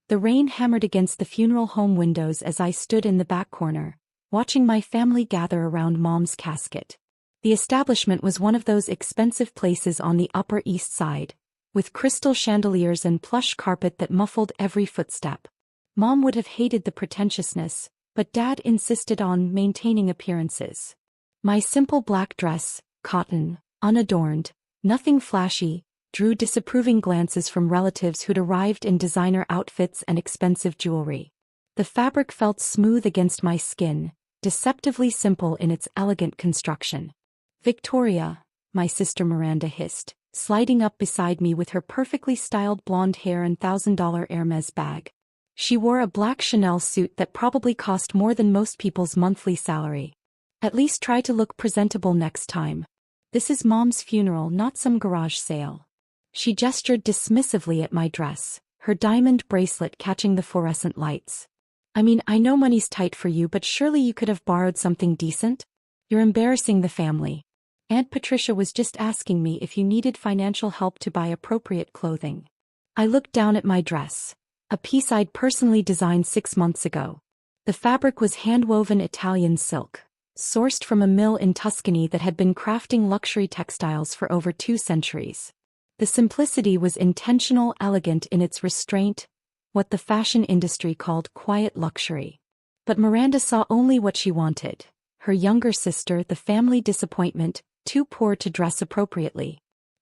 The rain hammered against the funeral home windows as I stood in the back corner, watching my family gather around Mom's casket. The establishment was one of those expensive places on the Upper East Side, with crystal chandeliers and plush carpet that muffled every footstep. Mom would have hated the pretentiousness, but Dad insisted on maintaining appearances. My simple black dress, cotton, unadorned, nothing flashy, drew disapproving glances from relatives who'd arrived in designer outfits and expensive jewelry. The fabric felt smooth against my skin, deceptively simple in its elegant construction. "Victoria," my sister Miranda hissed, sliding up beside me with her perfectly styled blonde hair and $1,000 Hermes bag. She wore a black Chanel suit that probably cost more than most people's monthly salary. "At least try to look presentable next time. This is Mom's funeral, not some garage sale." She gestured dismissively at my dress, her diamond bracelet catching the fluorescent lights. "I mean, I know money's tight for you, but surely you could have borrowed something decent? You're embarrassing the family. Aunt Patricia was just asking me if you needed financial help to buy appropriate clothing." I looked down at my dress, a piece I'd personally designed 6 months ago. The fabric was hand-woven Italian silk, sourced from a mill in Tuscany that had been crafting luxury textiles for over 2 centuries. The simplicity was intentional, elegant in its restraint, what the fashion industry called quiet luxury. But Miranda saw only what she wanted. Her younger sister, the family disappointment, too poor to dress appropriately.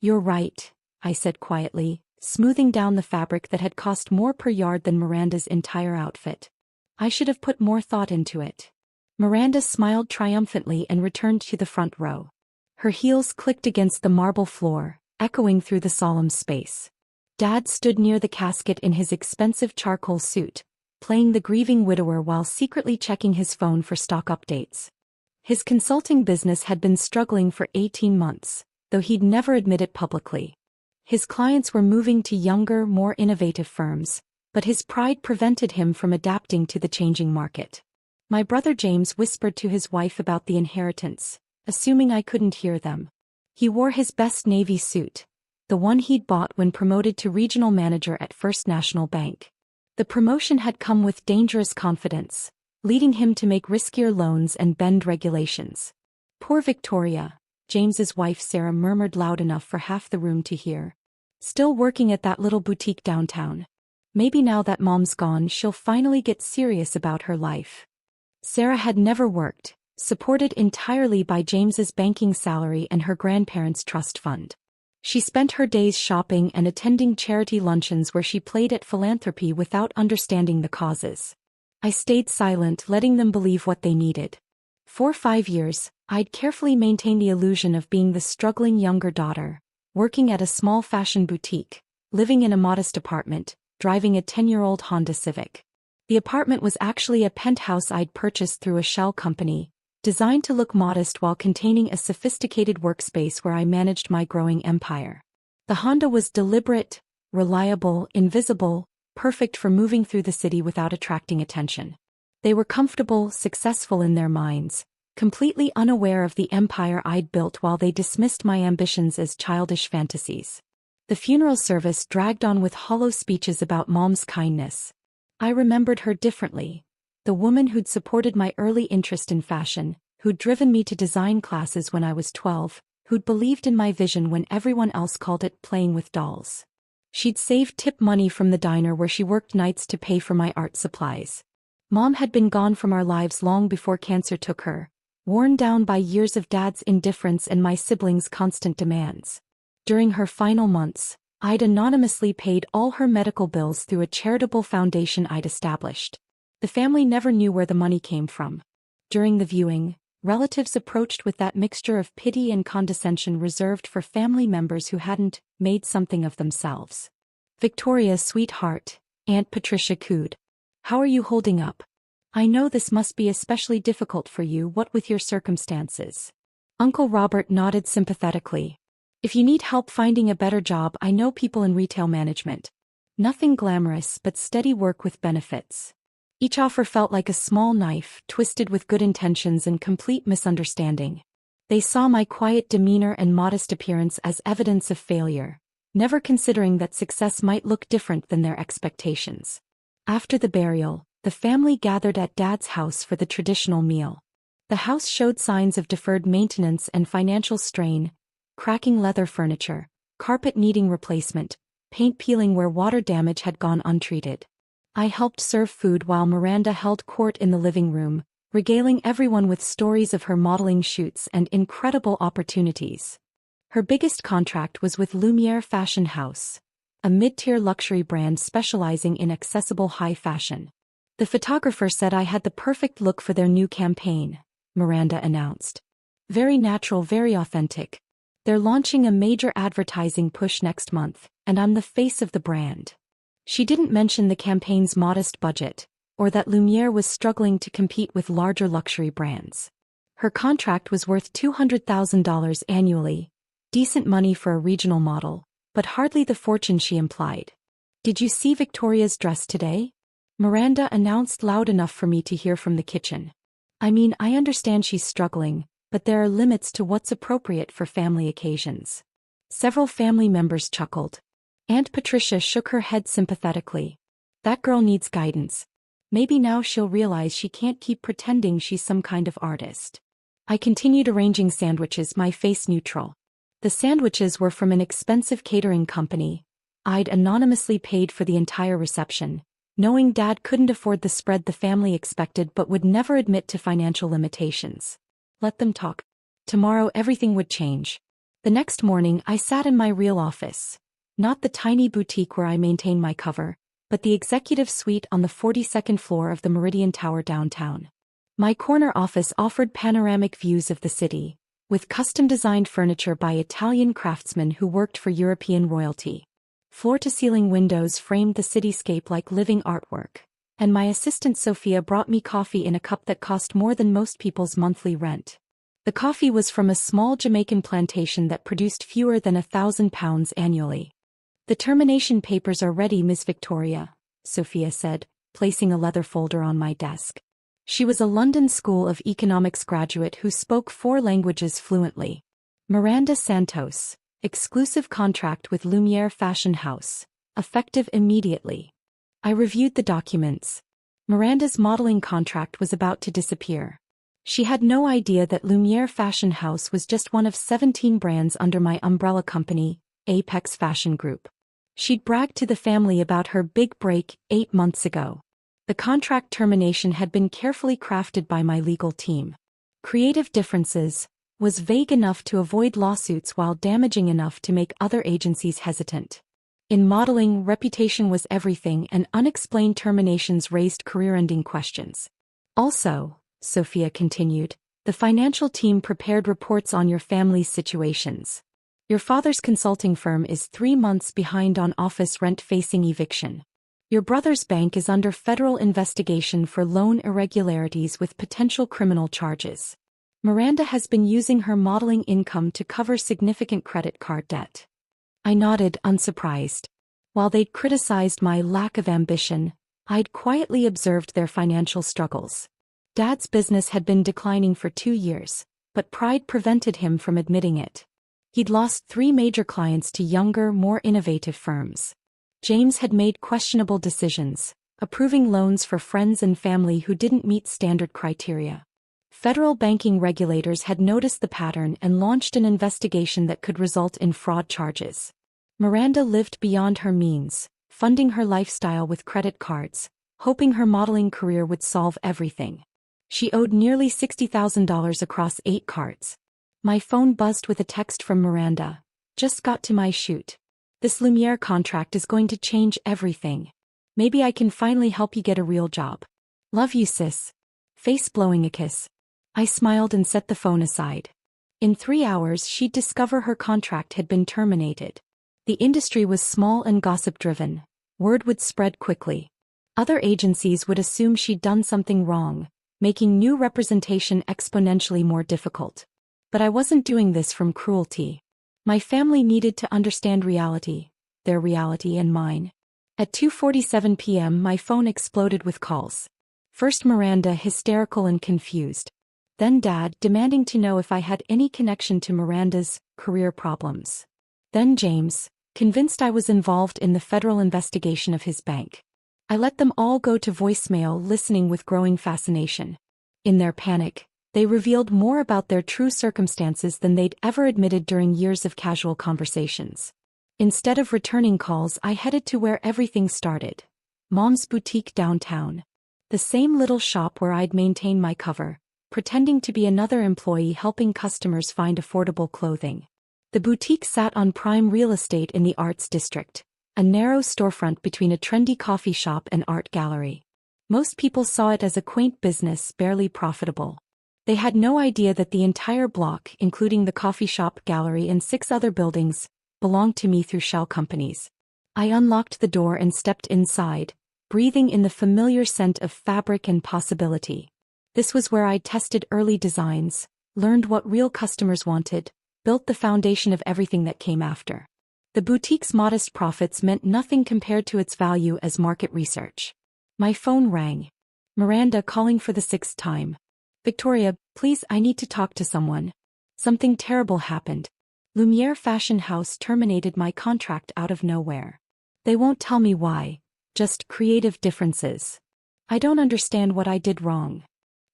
"You're right," I said quietly, smoothing down the fabric that had cost more per yard than Miranda's entire outfit. "I should have put more thought into it." Miranda smiled triumphantly and returned to the front row. Her heels clicked against the marble floor, echoing through the solemn space. Dad stood near the casket in his expensive charcoal suit, playing the grieving widower while secretly checking his phone for stock updates. His consulting business had been struggling for 18 months, though he'd never admit it publicly. His clients were moving to younger, more innovative firms, but his pride prevented him from adapting to the changing market. My brother James whispered to his wife about the inheritance, assuming I couldn't hear them. He wore his best navy suit, the one he'd bought when promoted to regional manager at First National Bank. The promotion had come with dangerous confidence, leading him to make riskier loans and bend regulations. "Poor Victoria," James's wife Sarah murmured loud enough for half the room to hear. "Still working at that little boutique downtown. Maybe now that Mom's gone she'll finally get serious about her life." Sarah had never worked, supported entirely by James's banking salary and her grandparents' trust fund. She spent her days shopping and attending charity luncheons where she played at philanthropy without understanding the causes. I stayed silent, letting them believe what they needed. For 5 years, I'd carefully maintained the illusion of being the struggling younger daughter, working at a small fashion boutique, living in a modest apartment, driving a 10-year-old Honda Civic. The apartment was actually a penthouse I'd purchased through a shell company, designed to look modest while containing a sophisticated workspace where I managed my growing empire. The Honda was deliberate, reliable, invisible, perfect for moving through the city without attracting attention. They were comfortable, successful in their minds, completely unaware of the empire I'd built while they dismissed my ambitions as childish fantasies. The funeral service dragged on with hollow speeches about Mom's kindness. I remembered her differently. The woman who'd supported my early interest in fashion, who'd driven me to design classes when I was 12, who'd believed in my vision when everyone else called it playing with dolls. She'd saved tip money from the diner where she worked nights to pay for my art supplies. Mom had been gone from our lives long before cancer took her, worn down by years of Dad's indifference and my siblings' constant demands. During her final months, I'd anonymously paid all her medical bills through a charitable foundation I'd established. The family never knew where the money came from. During the viewing, relatives approached with that mixture of pity and condescension reserved for family members who hadn't made something of themselves. "Victoria's sweetheart," Aunt Patricia cooed. "How are you holding up? I know this must be especially difficult for you, what with your circumstances." Uncle Robert nodded sympathetically. "If you need help finding a better job, I know people in retail management. Nothing glamorous, but steady work with benefits." Each offer felt like a small knife, twisted with good intentions and complete misunderstanding. They saw my quiet demeanor and modest appearance as evidence of failure, never considering that success might look different than their expectations. After the burial, the family gathered at Dad's house for the traditional meal. The house showed signs of deferred maintenance and financial strain: cracking leather furniture, carpet needing replacement, paint peeling where water damage had gone untreated. I helped serve food while Miranda held court in the living room, regaling everyone with stories of her modeling shoots and incredible opportunities. Her biggest contract was with Lumiere Fashion House, a mid-tier luxury brand specializing in accessible high fashion. The photographer said I had the perfect look for their new campaign, Miranda announced. Very natural, very authentic. They're launching a major advertising push next month, and I'm the face of the brand. She didn't mention the campaign's modest budget, or that Lumiere was struggling to compete with larger luxury brands. Her contract was worth $200,000 annually, decent money for a regional model, but hardly the fortune she implied. Did you see Victoria's dress today? Miranda announced loud enough for me to hear from the kitchen. I mean, I understand she's struggling, but there are limits to what's appropriate for family occasions. Several family members chuckled. Aunt Patricia shook her head sympathetically. That girl needs guidance. Maybe now she'll realize she can't keep pretending she's some kind of artist. I continued arranging sandwiches, my face neutral. The sandwiches were from an expensive catering company. I'd anonymously paid for the entire reception, knowing Dad couldn't afford the spread the family expected but would never admit to financial limitations. Let them talk. Tomorrow everything would change. The next morning I sat in my real office. Not the tiny boutique where I maintain my cover, but the executive suite on the 42nd floor of the Meridian Tower downtown. My corner office offered panoramic views of the city, with custom-designed furniture by Italian craftsmen who worked for European royalty. Floor-to-ceiling windows framed the cityscape like living artwork, and my assistant Sophia brought me coffee in a cup that cost more than most people's monthly rent. The coffee was from a small Jamaican plantation that produced fewer than £1,000 annually. The termination papers are ready, Miss Victoria, Sophia said, placing a leather folder on my desk. She was a London School of Economics graduate who spoke 4 languages fluently. Miranda Santos, exclusive contract with Lumiere Fashion House, effective immediately. I reviewed the documents. Miranda's modeling contract was about to disappear. She had no idea that Lumiere Fashion House was just one of 17 brands under my umbrella company, Apex Fashion Group. She'd bragged to the family about her big break 8 months ago. The contract termination had been carefully crafted by my legal team. Creative differences was vague enough to avoid lawsuits while damaging enough to make other agencies hesitant. In modeling, reputation was everything, and unexplained terminations raised career-ending questions. Also, Sophia continued, the financial team prepared reports on your family's situations. Your father's consulting firm is 3 months behind on office rent facing eviction. Your brother's bank is under federal investigation for loan irregularities with potential criminal charges. Miranda has been using her modeling income to cover significant credit card debt. I nodded, unsurprised. While they'd criticized my lack of ambition, I'd quietly observed their financial struggles. Dad's business had been declining for 2 years, but pride prevented him from admitting it. He'd lost 3 major clients to younger, more innovative firms. James had made questionable decisions, approving loans for friends and family who didn't meet standard criteria. Federal banking regulators had noticed the pattern and launched an investigation that could result in fraud charges. Miranda lived beyond her means, funding her lifestyle with credit cards, hoping her modeling career would solve everything. She owed nearly $60,000 across 8 cards. My phone buzzed with a text from Miranda. Just got to my shoot. This Lumiere contract is going to change everything. Maybe I can finally help you get a real job. Love you, sis. Face blowing a kiss. I smiled and set the phone aside. In 3 hours she'd discover her contract had been terminated. The industry was small and gossip-driven. Word would spread quickly. Other agencies would assume she'd done something wrong, making new representation exponentially more difficult. But I wasn't doing this from cruelty. My family needed to understand reality, their reality and mine. At 2:47 p.m. my phone exploded with calls. First Miranda, hysterical and confused. Then Dad, demanding to know if I had any connection to Miranda's career problems. Then James, convinced I was involved in the federal investigation of his bank. I let them all go to voicemail, listening with growing fascination. In their panic, they revealed more about their true circumstances than they'd ever admitted during years of casual conversations. Instead of returning calls, I headed to where everything started. Mom's boutique downtown. The same little shop where I'd maintained my cover, pretending to be another employee helping customers find affordable clothing. The boutique sat on prime real estate in the Arts District, a narrow storefront between a trendy coffee shop and art gallery. Most people saw it as a quaint business, barely profitable. They had no idea that the entire block, including the coffee shop, gallery, and 6 other buildings, belonged to me through shell companies. I unlocked the door and stepped inside, breathing in the familiar scent of fabric and possibility. This was where I'd tested early designs, learned what real customers wanted, built the foundation of everything that came after. The boutique's modest profits meant nothing compared to its value as market research. My phone rang. Miranda calling for the 6th time. "Victoria, please, I need to talk to someone. Something terrible happened. Lumiere Fashion House terminated my contract out of nowhere. They won't tell me why, just creative differences. I don't understand what I did wrong."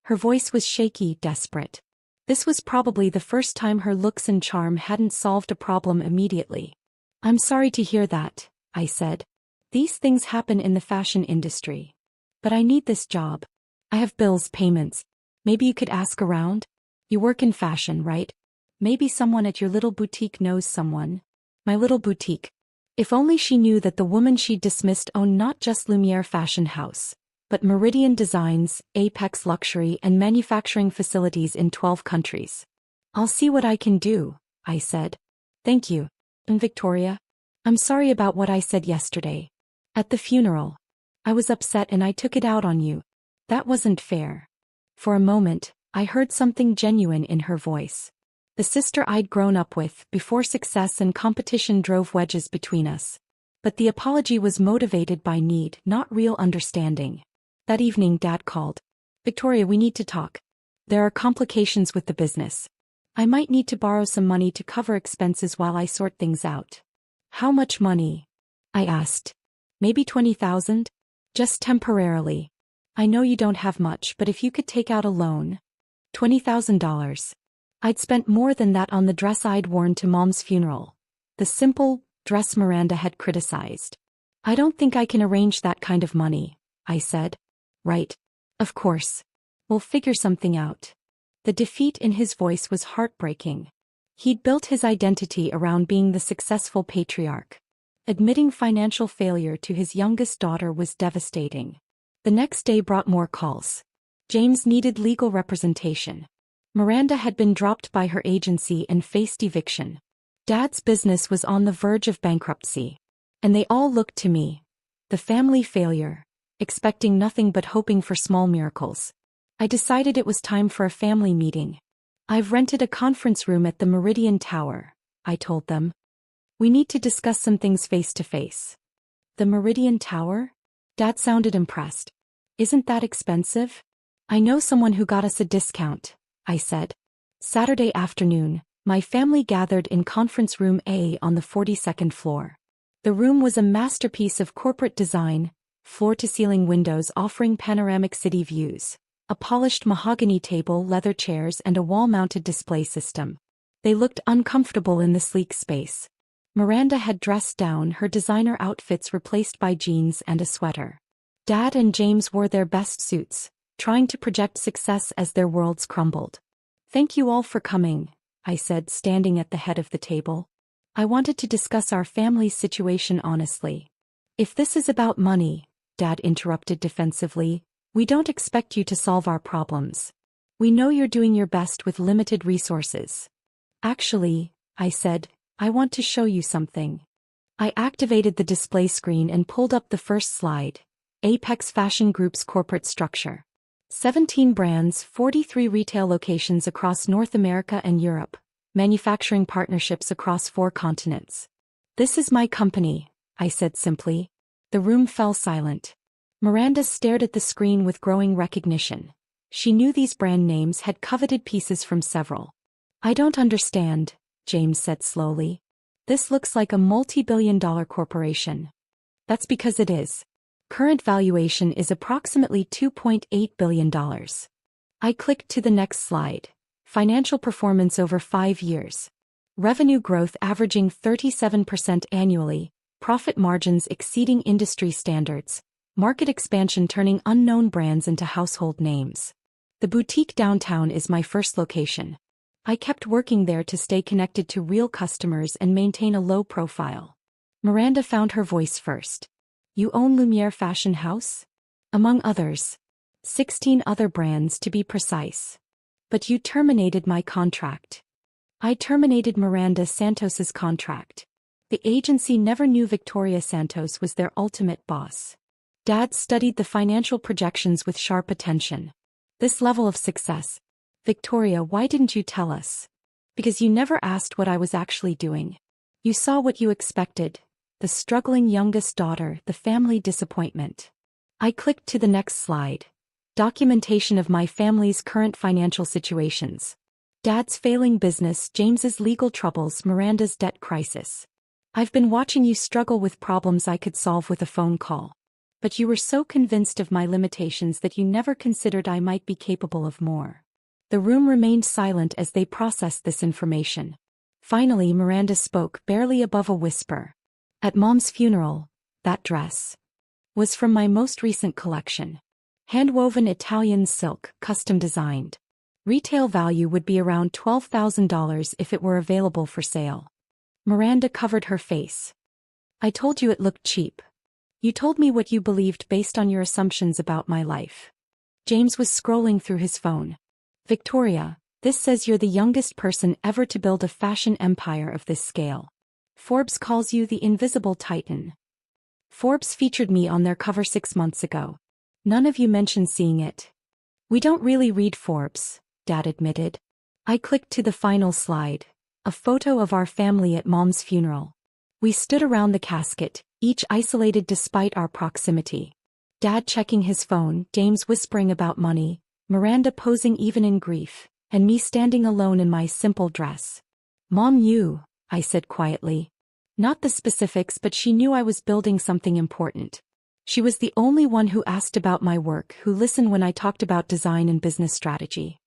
Her voice was shaky, desperate. This was probably the first time her looks and charm hadn't solved a problem immediately. "I'm sorry to hear that," I said. "These things happen in the fashion industry. But I need this job. I have bills, payments. Maybe you could ask around? You work in fashion, right? Maybe someone at your little boutique knows someone." My little boutique. If only she knew that the woman she'd dismissed owned not just Lumiere Fashion House, but Meridian Designs, Apex Luxury, and manufacturing facilities in 12 countries. "I'll see what I can do," I said. "Thank you. And Victoria, I'm sorry about what I said yesterday. At the funeral. I was upset and I took it out on you. That wasn't fair." For a moment, I heard something genuine in her voice. The sister I'd grown up with before success and competition drove wedges between us. But the apology was motivated by need, not real understanding. That evening, Dad called. "Victoria, we need to talk. There are complications with the business. I might need to borrow some money to cover expenses while I sort things out." "How much money?" I asked. "Maybe 20,000? Just temporarily. I know you don't have much, but if you could take out a loan." $20,000. I'd spent more than that on the dress I'd worn to Mom's funeral. The simple dress Miranda had criticized. "I don't think I can arrange that kind of money," I said. "Right. Of course. We'll figure something out." The defeat in his voice was heartbreaking. He'd built his identity around being the successful patriarch. Admitting financial failure to his youngest daughter was devastating. The next day brought more calls. James needed legal representation. Miranda had been dropped by her agency and faced eviction. Dad's business was on the verge of bankruptcy. And they all looked to me, the family failure, expecting nothing but hoping for small miracles. I decided it was time for a family meeting. "I've rented a conference room at the Meridian Tower," I told them. "We need to discuss some things face to face." "The Meridian Tower?" Dad sounded impressed. "Isn't that expensive?" "I know someone who got us a discount," I said. Saturday afternoon, my family gathered in Conference Room A on the 42nd floor. The room was a masterpiece of corporate design, floor-to-ceiling windows offering panoramic city views, a polished mahogany table, leather chairs, and a wall-mounted display system. They looked uncomfortable in the sleek space. Miranda had dressed down, her designer outfits replaced by jeans and a sweater. Dad and James wore their best suits, trying to project success as their worlds crumbled. "Thank you all for coming," I said, standing at the head of the table. "I wanted to discuss our family's situation honestly." "If this is about money," Dad interrupted defensively, "we don't expect you to solve our problems. We know you're doing your best with limited resources." "Actually," I said, "I want to show you something." I activated the display screen and pulled up the first slide. Apex Fashion Group's corporate structure. 17 brands, 43 retail locations across North America and Europe, manufacturing partnerships across 4 continents. "This is my company," I said simply. The room fell silent. Miranda stared at the screen with growing recognition. She knew these brand names, had coveted pieces from several. "I don't understand," James said slowly. "This looks like a multi-billion-dollar corporation." "That's because it is. Current valuation is approximately $2.8 billion. I clicked to the next slide. Financial performance over 5 years. Revenue growth averaging 37% annually, profit margins exceeding industry standards, market expansion turning unknown brands into household names. The boutique downtown is my first location. I kept working there to stay connected to real customers and maintain a low profile. Miranda found her voice first. You own Lumiere Fashion House? Among others. 16 other brands to be precise. But you terminated my contract. I terminated Miranda Santos's contract. The agency never knew Victoria Santos was their ultimate boss. Dad studied the financial projections with sharp attention. This level of success. Victoria, why didn't you tell us? Because you never asked what I was actually doing. You saw what you expected. The struggling youngest daughter, the family disappointment. I clicked to the next slide. Documentation of my family's current financial situations. Dad's failing business, James's legal troubles, Miranda's debt crisis. I've been watching you struggle with problems I could solve with a phone call. But you were so convinced of my limitations that you never considered I might be capable of more. The room remained silent as they processed this information. Finally, Miranda spoke, barely above a whisper. At Mom's funeral, that dress was from my most recent collection. Hand-woven Italian silk, custom designed. Retail value would be around $12,000 if it were available for sale. Miranda covered her face. I told you it looked cheap. You told me what you believed based on your assumptions about my life. James was scrolling through his phone. Victoria, this says you're the youngest person ever to build a fashion empire of this scale. Forbes calls you the invisible titan. Forbes featured me on their cover 6 months ago. None of you mentioned seeing it. We don't really read Forbes, Dad admitted. I clicked to the final slide. A photo of our family at Mom's funeral. We stood around the casket, each isolated despite our proximity. Dad checking his phone, James whispering about money, Miranda posing even in grief, and me standing alone in my simple dress. Mom knew, I said quietly. Not the specifics, but she knew I was building something important. She was the only one who asked about my work, who listened when I talked about design and business strategy.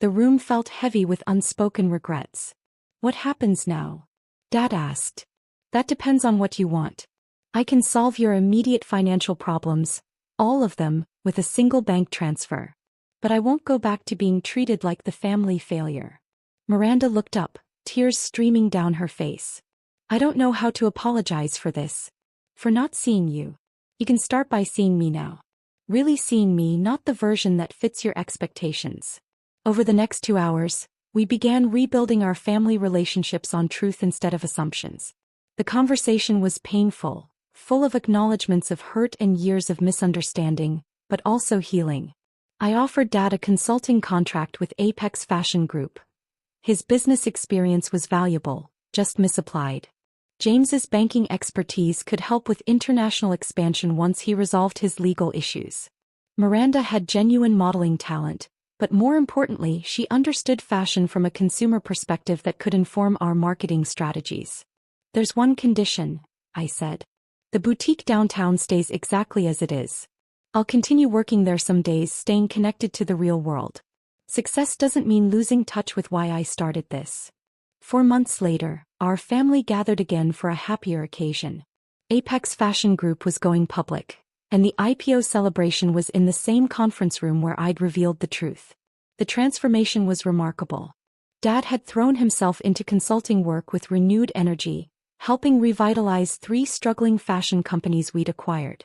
The room felt heavy with unspoken regrets. What happens now? Dad asked. That depends on what you want. I can solve your immediate financial problems, all of them, with a single bank transfer. But I won't go back to being treated like the family failure. Miranda looked up, tears streaming down her face. I don't know how to apologize for this. For not seeing you. You can start by seeing me now. Really seeing me, not the version that fits your expectations. Over the next 2 hours, we began rebuilding our family relationships on truth instead of assumptions. The conversation was painful, full of acknowledgments of hurt and years of misunderstanding, but also healing. I offered Dad a consulting contract with Apex Fashion Group. His business experience was valuable, just misapplied. James's banking expertise could help with international expansion once he resolved his legal issues. Miranda had genuine modeling talent, but more importantly, she understood fashion from a consumer perspective that could inform our marketing strategies. There's one condition, I said. The boutique downtown stays exactly as it is. I'll continue working there some days, staying connected to the real world. Success doesn't mean losing touch with why I started this. 4 months later, our family gathered again for a happier occasion. Apex Fashion Group was going public, and the IPO celebration was in the same conference room where I'd revealed the truth. The transformation was remarkable. Dad had thrown himself into consulting work with renewed energy, helping revitalize 3 struggling fashion companies we'd acquired.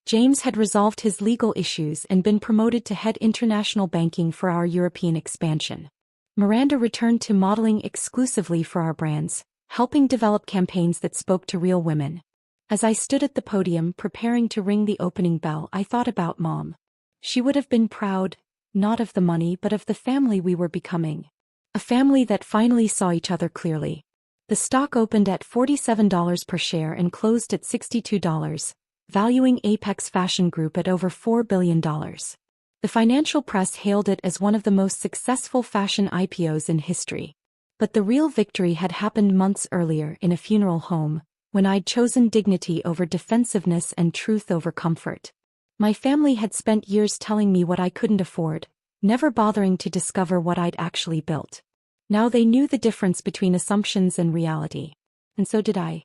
James had resolved his legal issues and been promoted to head international banking for our European expansion. Miranda returned to modeling exclusively for our brands, helping develop campaigns that spoke to real women. As I stood at the podium preparing to ring the opening bell, I thought about Mom. She would have been proud, not of the money but of the family we were becoming. A family that finally saw each other clearly. The stock opened at $47 per share and closed at $62, valuing Apex Fashion Group at over $4 billion. The financial press hailed it as one of the most successful fashion IPOs in history. But the real victory had happened months earlier in a funeral home, when I'd chosen dignity over defensiveness and truth over comfort. My family had spent years telling me what I couldn't afford, never bothering to discover what I'd actually built. Now they knew the difference between assumptions and reality. And so did I.